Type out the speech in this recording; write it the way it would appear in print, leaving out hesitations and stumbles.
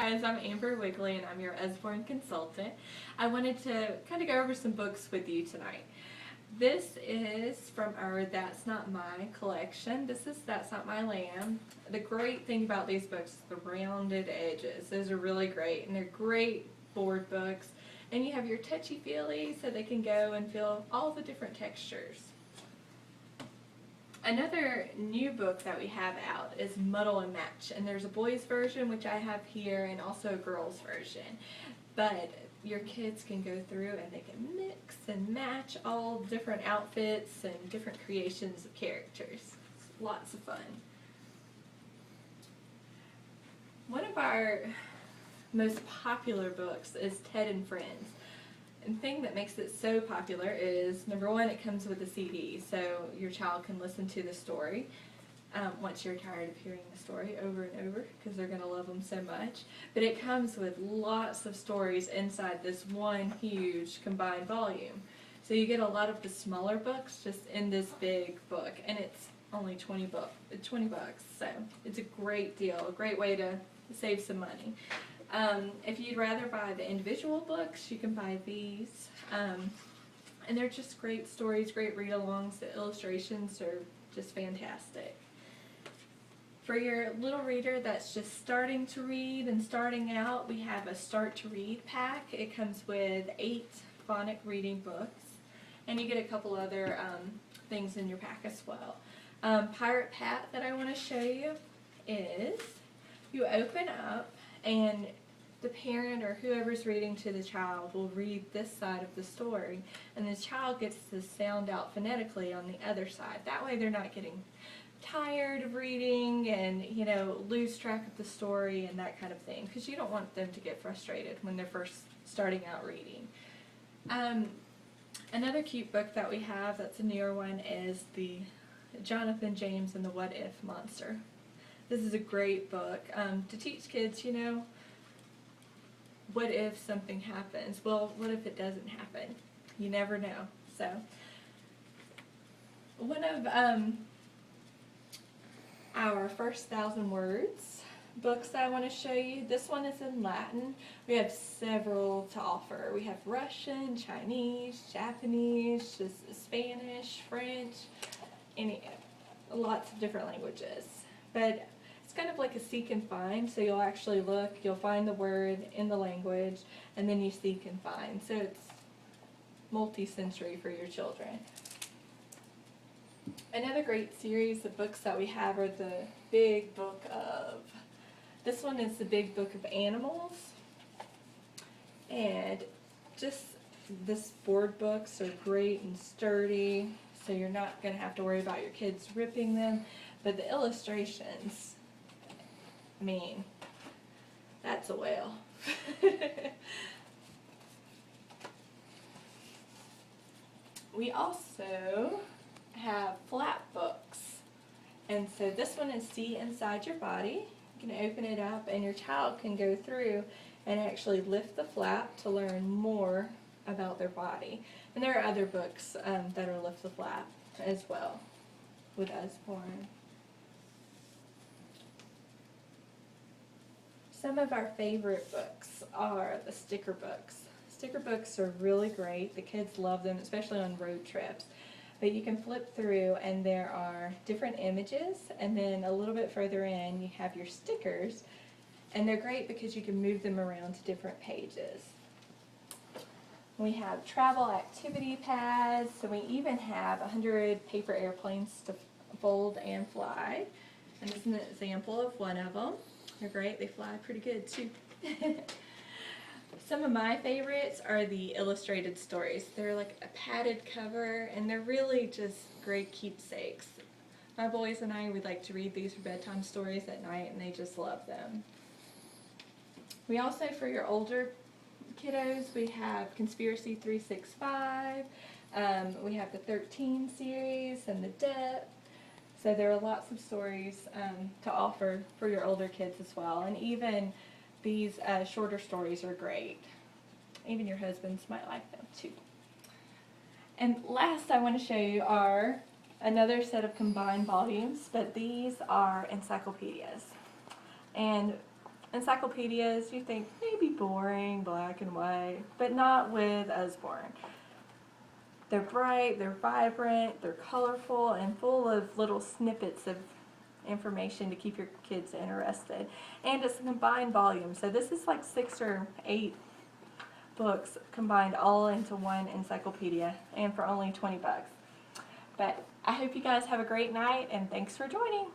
guys, I'm Amber Wigley and I'm your Usborne consultant. I wanted to kind of go over some books with you tonight. This is from our That's Not My collection. This is That's Not My Lamb. The great thing about these books is the rounded edges. Those are really great, and they're great board books. And you have your touchy-feely so they can go and feel all the different textures. Another new book that we have out is Muddle and Match, and there's a boys version, which I have here, and also a girls version. But your kids can go through and they can mix and match all different outfits and different creations of characters. It's lots of fun. One of our most popular books is Ted and Friends. And the thing that makes it so popular is, number one, it comes with a CD, so your child can listen to the story once you're tired of hearing the story over and over, because they're going to love them so much. But it comes with lots of stories inside this one huge combined volume. So you get a lot of the smaller books just in this big book, and it's only $20. So it's a great deal, a great way to save some money. If you'd rather buy the individual books, you can buy these. And they're just great stories, great read-alongs. The illustrations are just fantastic. For your little reader that's just starting to read and starting out, we have a Start to Read pack. It comes with 8 phonic reading books, and you get a couple other things in your pack as well. Pirate Pat that I want to show you is, you open up and the parent or whoever's reading to the child will read this side of the story, and the child gets to sound out phonetically on the other side. That way they're not getting tired of reading and, lose track of the story and that kind of thing, because you don't want them to get frustrated when they're first starting out reading. Another cute book that we have that's a newer one is the Jonathan James and the What If Monster. This is a great book to teach kids, what if something happens? Well, what if it doesn't happen? You never know. So, one of our first 1,000 words books that I want to show you, this one is in Latin. We have several to offer. We have Russian, Chinese, Japanese, just Spanish, French, lots of different languages. But it's kind of like a seek and find, so you'll actually look, you'll find the word in the language, and then you seek and find. So it's multi-sensory for your children. Another great series of books that we have are the Big Book of. This one is the Big Book of Animals. And just this board books are great and sturdy, so you're not going to have to worry about your kids ripping them. But the illustrations, that's a whale. We also have flap books. And so this one is See Inside Your Body. You can open it up and your child can go through and actually lift the flap to learn more about their body. And there are other books that are Lift the Flap as well with Usborne. Some of our favorite books are the sticker books. Sticker books are really great. The kids love them, especially on road trips. But you can flip through and there are different images, and then a little bit further in you have your stickers, and they're great because you can move them around to different pages. We have travel activity pads, so we even have 100 paper airplanes to fold and fly. And this is an example of one of them. They're great. They fly pretty good too. Some of my favorites are the illustrated stories. They're like a padded cover, and they're really just great keepsakes. My boys and I would like to read these for bedtime stories at night, and they just love them. We also, for your older kiddos, we have Conspiracy 365. We have the 13 series and the Depth. So there are lots of stories to offer for your older kids as well. And even these shorter stories are great. Even your husbands might like them too. And last I want to show you are another set of combined volumes, but these are encyclopedias. And encyclopedias, you think maybe boring, black and white, but not with Usborne. They're bright, they're vibrant, they're colorful, and full of little snippets of information to keep your kids interested. And it's a combined volume, so this is like 6 or 8 books combined all into one encyclopedia, and for only 20 bucks. But I hope you guys have a great night, and thanks for joining.